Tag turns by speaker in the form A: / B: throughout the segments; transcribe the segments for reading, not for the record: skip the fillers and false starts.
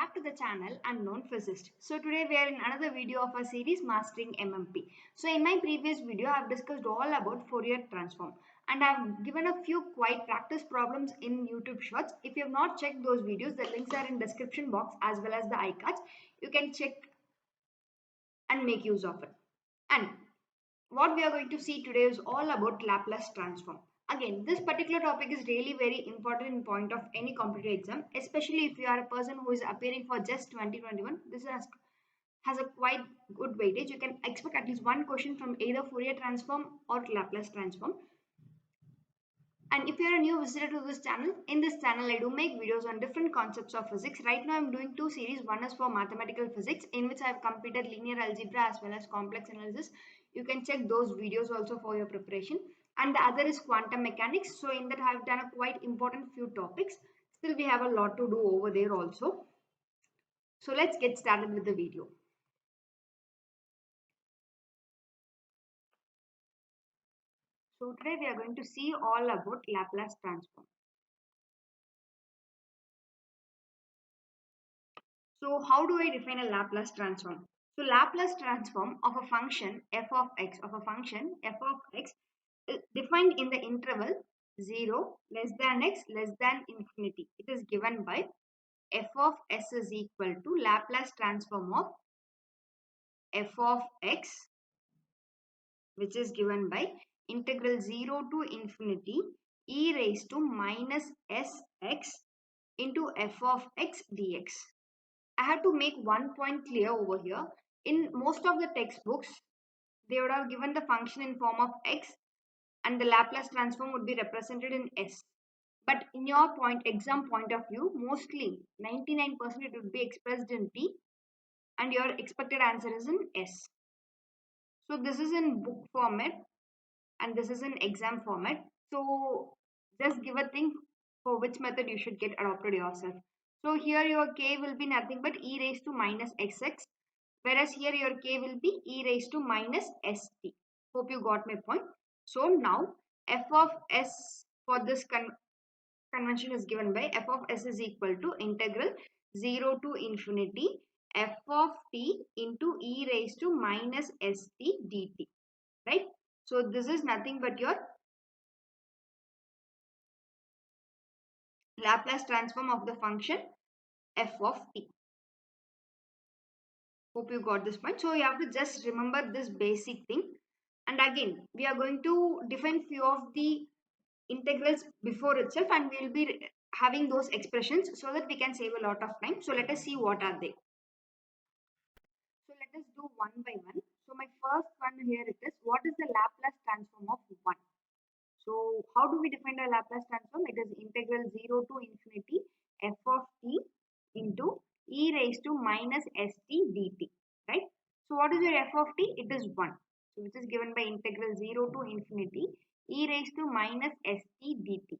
A: back to the channel Unknown Physicist. So today we are in another video of our series Mastering MMP. So in my previous video I have discussed all about Fourier transform and I have given a few quite practice problems in YouTube Shorts. If you have not checked those videos, the links are in description box as well as the iCards. You can check and make use of it. And what we are going to see today is all about Laplace transform. Again, this particular topic is really very important in point of any competitive exam, especially if you are a person who is appearing for just 2021. This has a quite good weightage. You can expect at least one question from either Fourier transform or Laplace transform. And if you are a new visitor to this channel, in this channel I do make videos on different concepts of physics. Right now I am doing two series. One is for mathematical physics, in which I have completed linear algebra as well as complex analysis. You can check those videos also for your preparation. And the other is quantum mechanics. So in that I have done a quite important few topics. Still we have a lot to do over there also. So let's get started with the video. So today we are going to see all about Laplace transform. So how do I define a Laplace transform? So Laplace transform of a function f of x is defined in the interval 0 less than x less than infinity. It is given by f of s is equal to Laplace transform of f of x, which is given by integral 0 to infinity e raised to minus sx into f of x dx. I have to make one point clear over here. In most of the textbooks, they would have given the function in form of x and the Laplace transform would be represented in s. But in your exam point of view, mostly 99% it would be expressed in t and your expected answer is in s. So this is in book format and this is in exam format. So just give a thing for which method you should get adopted yourself. So here your k will be nothing but e raised to minus xx, whereas here your k will be e raised to minus st. Hope you got my point. So now f of s for this convention is given by f of s is equal to integral 0 to infinity f of t into e raised to minus st dt, right? So this is nothing but your Laplace transform of the function f of t. Hope you got this point. So you have to just remember this basic thing. And again, we are going to define few of the integrals before itself and we will be having those expressions so that we can save a lot of time. So let us see what are they. So let us do one by one. So my first one here it is, what is the Laplace transform of 1? So how do we define the Laplace transform? It is integral 0 to infinity f of t into e raised to minus st dt, right? So what is your f of t? It is 1. So which is given by integral 0 to infinity e raised to minus st dt.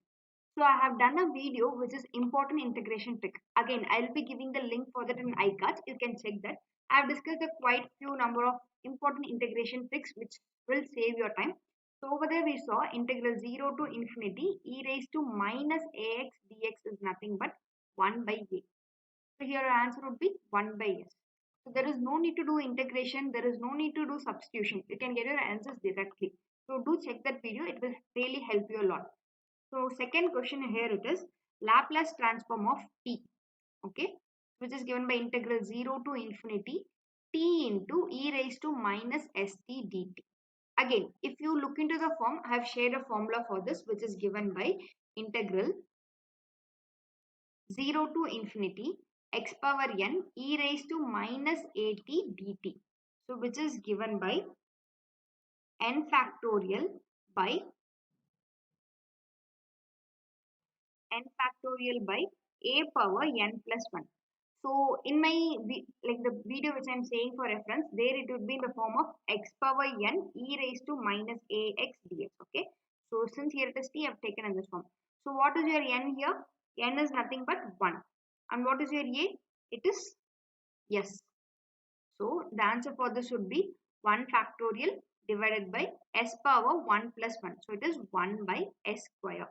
A: So I have done a video which is important integration trick. Again, I will be giving the link for that in iCards. You can check that. I have discussed a quite few number of important integration tricks which will save your time. So over there we saw integral 0 to infinity e raised to minus ax dx is nothing but 1 by a. So here our answer would be 1 by s. So there is no need to do integration. There is no need to do substitution. You can get your answers directly. So do check that video. It will really help you a lot. So second question here it is Laplace transform of t, okay, which is given by integral 0 to infinity t into e raised to minus st dt. Again, if you look into the form, I have shared a formula for this which is given by integral 0 to infinity x power n e raised to minus at dt. So which is given by n factorial by a power n plus 1. So in my the video which I am saying for reference, there it would be in the form of x power n e raised to minus ax dx. Okay. So since here it is t, I have taken in this form. So what is your n here? N is nothing but 1. And what is your a? It is yes. So the answer for this would be 1 factorial divided by s power 1 plus 1. So it is 1 by s square.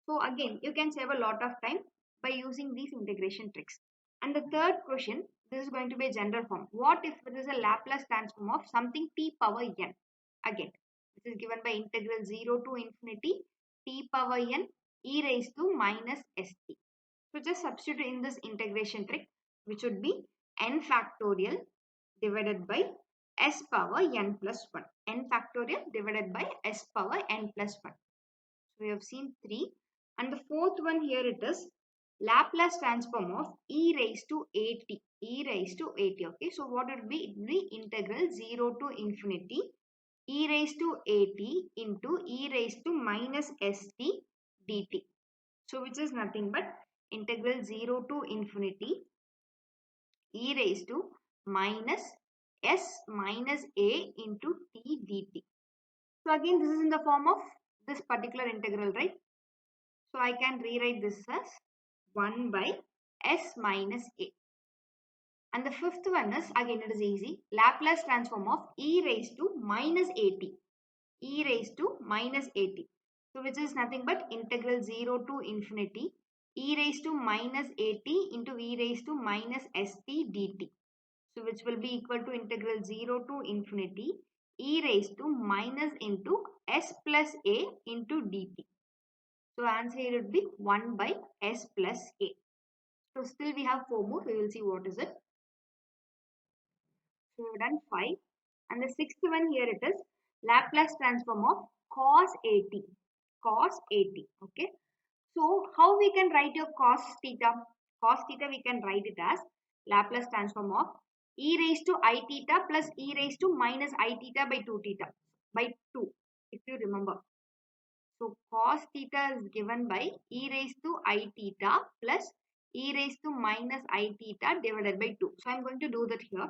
A: So again, you can save a lot of time by using these integration tricks. And the third question, this is going to be a general form. What if it is a Laplace transform of something t power n? Again, this is given by integral 0 to infinity t power n e raised to minus st. So just substitute in this integration trick, which would be n factorial divided by s power n plus 1. N factorial divided by s power n plus 1. So we have seen 3. And the fourth one here it is Laplace transform of e raised to at. E raised to at. Okay. So what would be? It would be integral 0 to infinity e raised to at into e raised to minus st dt. So which is nothing but integral 0 to infinity e raised to minus s minus a into t dt. So again this is in the form of this particular integral, right? So I can rewrite this as 1 by s minus a. And the fifth one is, again it is easy, Laplace transform of e raised to minus at. E raised to minus at. So which is nothing but integral 0 to infinity e raised to minus at into e raised to minus st dt. So which will be equal to integral 0 to infinity e raised to minus into s plus a into dt. So answer here would be 1 by s plus a. So still we have 4 more. We will see what is it. So we've done 5. And the sixth one here it is Laplace transform of cos at. Cos at. Okay. So how we can write your cos theta? Cos theta we can write it as Laplace transform of e raised to I theta plus e raised to minus I theta by 2 theta. By 2 if you remember. So cos theta is given by e raised to I theta plus e raised to minus I theta divided by 2. So I am going to do that here.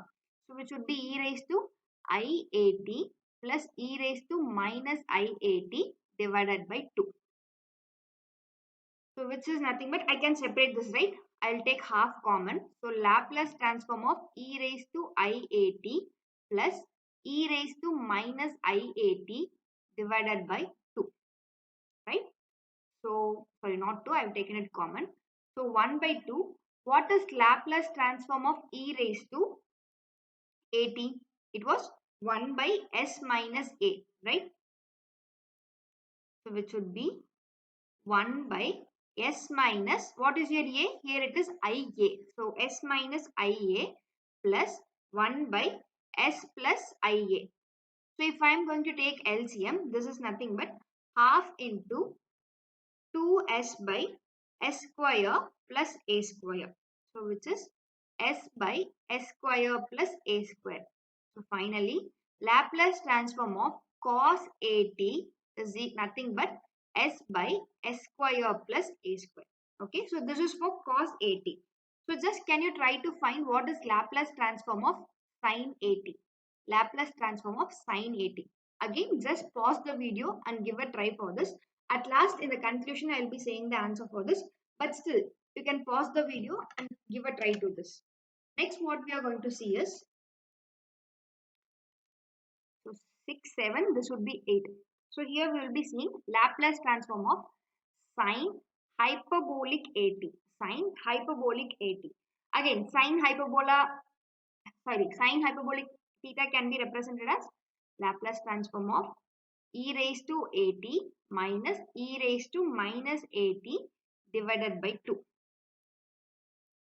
A: So which would be e raised to IAT plus e raised to minus IAT divided by 2. So which is nothing but I can separate this, right? I'll take half common. So Laplace transform of e raised to IAT plus e raised to minus IAT divided by 2. Right? So, sorry, not 2, I have taken it common. So, 1 by 2, what is Laplace transform of e raised to at? It was 1 by s minus a, right? So, which would be 1 by s minus, what is your a? Here it is ia. So, s minus ia plus 1 by s plus ia. So, if I am going to take LCM, this is nothing but half into 2s by s square plus a square. So which is s by s square plus a square. So finally Laplace transform of cos at is nothing but s by s square plus a square. Okay, so this is for cos at. So just can you try to find what is Laplace transform of sin at? Laplace transform of sin at. Again, just pause the video and give a try for this. At last, in the conclusion, I will be saying the answer for this. But still, you can pause the video and give a try to this. Next, what we are going to see is, so 6, 7, this would be 8. So here we will be seeing Laplace transform of sine hyperbolic at. Sine hyperbolic at. Again, sine hyperbolic theta can be represented as Laplace transform of e raised to at minus e raised to minus at divided by 2.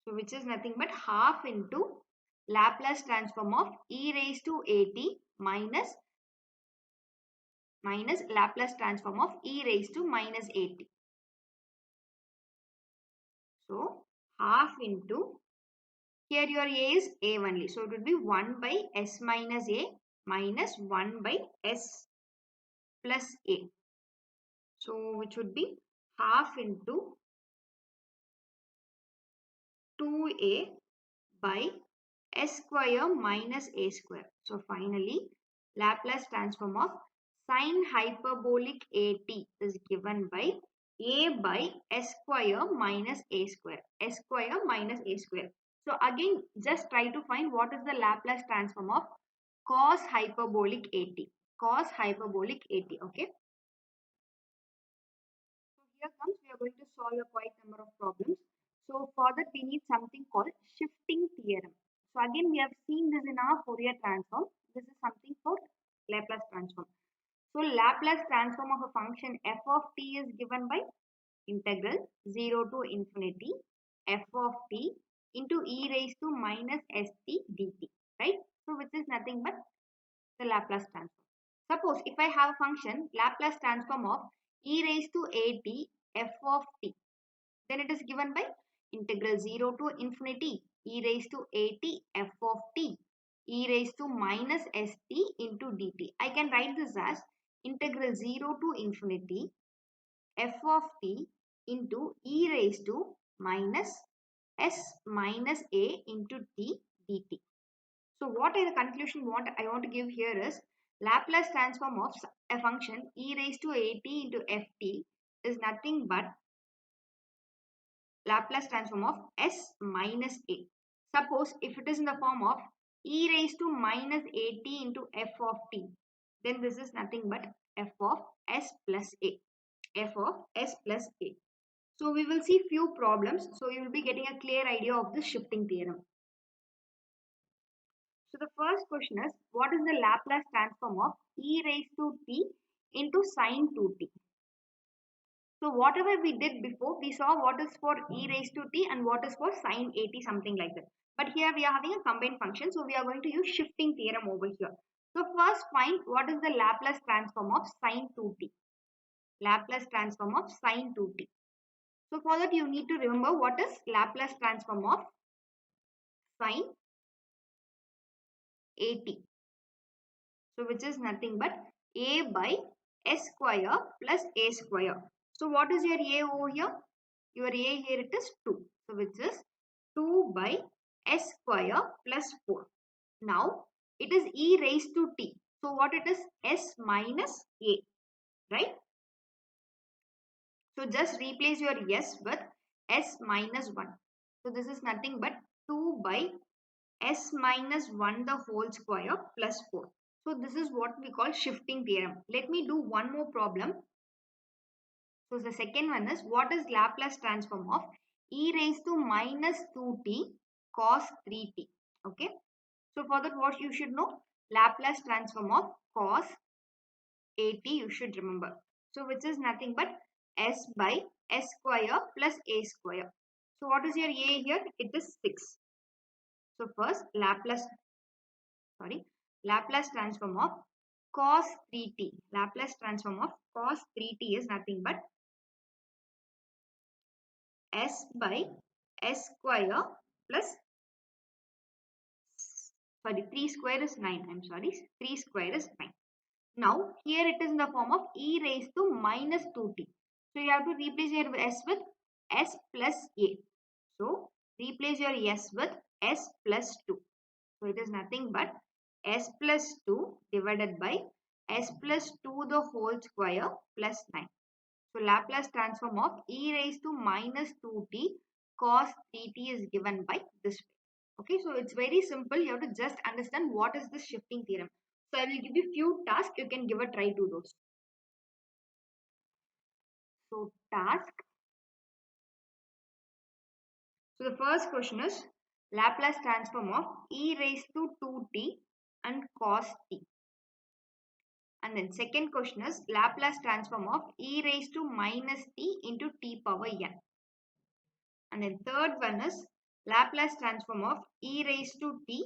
A: So which is nothing but half into Laplace transform of e raised to at minus Laplace transform of e raised to minus at. So half into, here your a is a only. So it would be 1 by s minus a minus 1 by s plus a. So which would be half into 2a by s square minus a square. So finally, Laplace transform of sine hyperbolic at is given by a by s square minus a square. S square minus a square. So again, just try to find what is the Laplace transform of cos hyperbolic at. Cos hyperbolic at. Okay. So here comes, we are going to solve a quite number of problems. So for that we need something called shifting theorem. So again we have seen this in our Fourier transform. This is something for Laplace transform. So Laplace transform of a function f of t is given by integral 0 to infinity f of t into e raised to minus st dt, right? So which is nothing but the Laplace transform. Suppose if I have a function Laplace transform of e raised to at f of t, then it is given by integral 0 to infinity e raised to at f of t e raised to minus st into dt. I can write this as integral 0 to infinity f of t into e raised to minus s minus a into t dt. So what is the conclusion what I want to give here is Laplace transform of a function e raised to at into ft is nothing but Laplace transform of s minus a. Suppose if it is in the form of e raised to minus at into f of t, then this is nothing but f of s plus a. F of s plus a. So we will see few problems. So you will be getting a clear idea of the shifting theorem. So the first question is, what is the Laplace transform of e raised to t into sine 2t? So whatever we did before, we saw what is for e raised to t and what is for sine 80, something like that. But here we are having a combined function, so we are going to use shifting theorem over here. So first find what is the Laplace transform of sine 2t. Laplace transform of sine 2t. So for that you need to remember what is Laplace transform of sine 80. So which is nothing but a by s square plus a square. So what is your a over here? Your a here it is 2. So which is 2 by s square plus 4. Now it is e raised to t. So what it is? S minus a, right? So just replace your s with s minus 1. So this is nothing but 2 by s minus 1 the whole square plus 4. So this is what we call shifting theorem. Let me do one more problem. So the second one is, what is Laplace transform of e raised to minus 2t cos 3t? Okay. So for that what you should know? Laplace transform of cos 80 you should remember. So which is nothing but s by s square plus a square. So what is your a here? It is 6. So first Laplace transform of cos 3t. Laplace transform of cos 3t is nothing but s by s square plus 3 square is 9. I'm sorry, 3 square is 9. Now here it is in the form of e raised to minus 2t. So you have to replace your s with s plus a. So replace your s with s plus 2. So it is nothing but s plus 2 divided by s plus 2 the whole square plus 9. So Laplace transform of e raised to minus 2t cos 3t is given by this way. Okay, so it's very simple. You have to just understand what is this shifting theorem. So I will give you few tasks. You can give a try to those. So task. So the first question is Laplace transform of e raised to 2t and cos t. And then second question is Laplace transform of e raised to minus t into t power n. And then third one is Laplace transform of e raised to t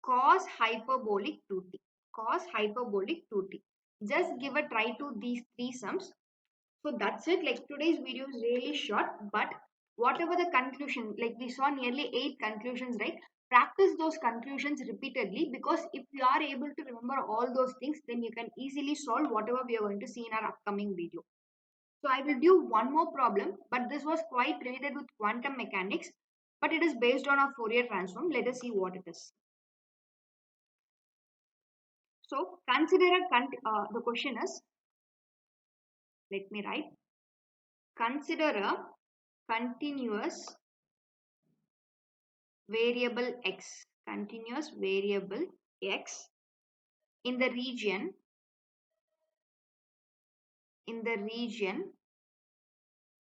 A: cos hyperbolic 2t. Cos hyperbolic 2t. Just give a try to these three sums. So that's it. Like today's video is really short, but whatever the conclusion, like we saw nearly 8 conclusions, right? Practice those conclusions repeatedly, because if you are able to remember all those things, then you can easily solve whatever we are going to see in our upcoming video. So I will do one more problem, but this was quite related with quantum mechanics, but it is based on a Fourier transform. Let us see what it is. So consider the question is, let me write, consider a continuous variable x, continuous variable x in the region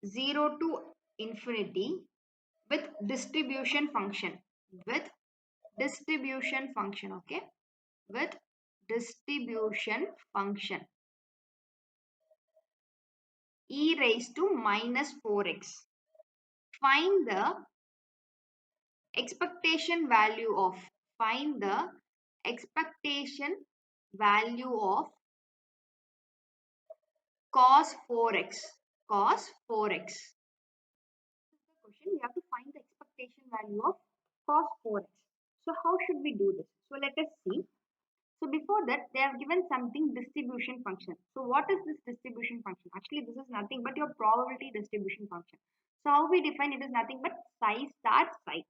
A: 0 to infinity with distribution function, with distribution function, okay, with distribution function e raised to minus 4x. Find the expectation value of, find the expectation value of cos 4x, cos 4x. The question, we have to find the expectation value of cos 4x. So how should we do this? So let us see. So before that, they have given something distribution function. So what is this distribution function? Actually, this is nothing but your probability distribution function. So how we define it is nothing but psi star psi,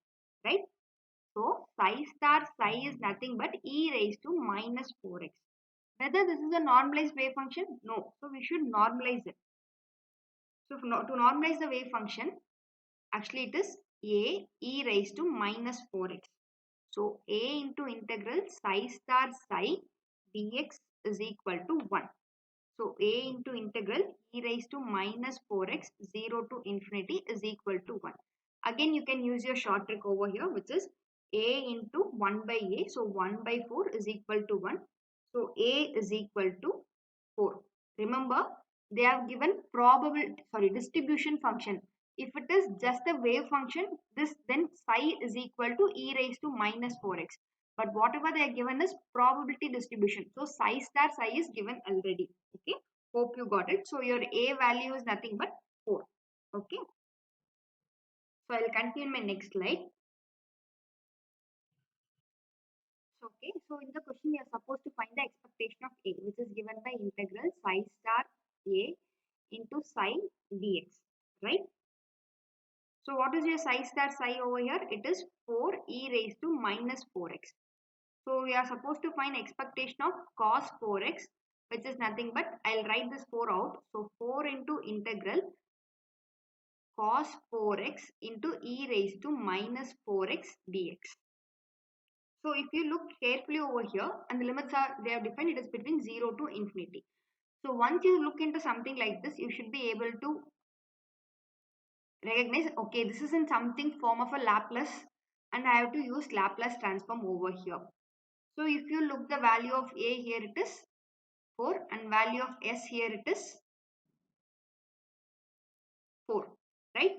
A: right? So psi star psi is nothing but e raised to minus 4x. Whether this is a normalized wave function? No. So we should normalize it. So to normalize the wave function, actually it is a e raised to minus 4x. So a into integral psi star psi dx is equal to 1. So a into integral e raised to minus 4x 0 to infinity is equal to 1. Again, you can use your short trick over here, which is a into 1 by a. So 1 by 4 is equal to 1. So a is equal to 4. Remember, they have given distribution function. If it is just a wave function, this then psi is equal to e raised to minus 4x. But whatever they are given is probability distribution. So psi star psi is given already. Okay. Hope you got it. So your a value is nothing but 4. Okay. So I will continue my next slide. So, okay. So in the question, you are supposed to find the expectation of a, which is given by integral psi star a into psi dx, right? So what is your psi star psi over here? It is 4 e raised to minus 4x. So we are supposed to find expectation of cos 4x, which is nothing but, I'll write this 4 out. So 4 into integral cos 4x into e raised to minus 4x dx. So if you look carefully over here, and the limits are, they have defined it as between 0 to infinity. So once you look into something like this, you should be able to recognize, okay, this is in something form of a Laplace, and I have to use Laplace transform over here. So if you look the value of a here, it is 4, and value of s here it is 4, right?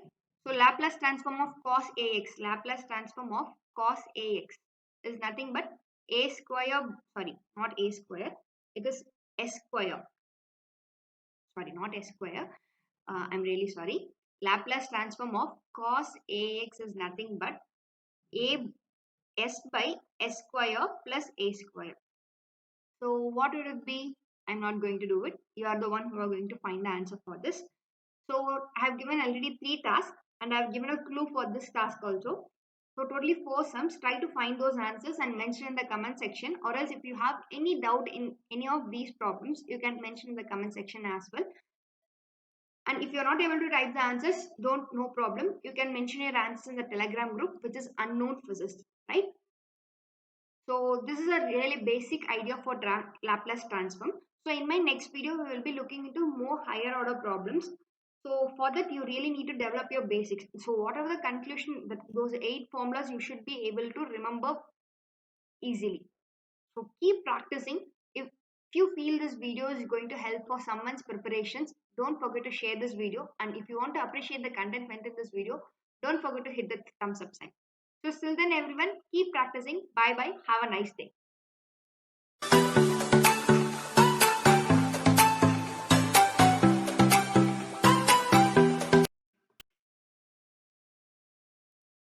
A: So Laplace transform of cos ax, Laplace transform of cos ax is nothing but a square, sorry, not a square, it is s square, sorry, not s square, I'm really sorry. Laplace transform of cos ax is nothing but a s by s square plus a square. So what would it be? I'm not going to do it. You are the one who are going to find the answer for this. So I have given already 3 tasks, and I have given a clue for this task also. So totally 4 sums. Try to find those answers and mention in the comment section, or else if you have any doubt in any of these problems, you can mention in the comment section as well. And if you're not able to type the answers, no problem. You can mention your answers in the Telegram group, which is unknown physicist, right? So this is a really basic idea for Laplace transform. So in my next video, we will be looking into more higher order problems. So for that, you really need to develop your basics. So whatever the conclusion, that those 8 formulas you should be able to remember easily. So keep practicing. If you feel this video is going to help for someone's preparations, don't forget to share this video. And if you want to appreciate the content meant in this video, don't forget to hit the thumbs up sign. So till then everyone, keep practicing. Bye bye. Have a nice day.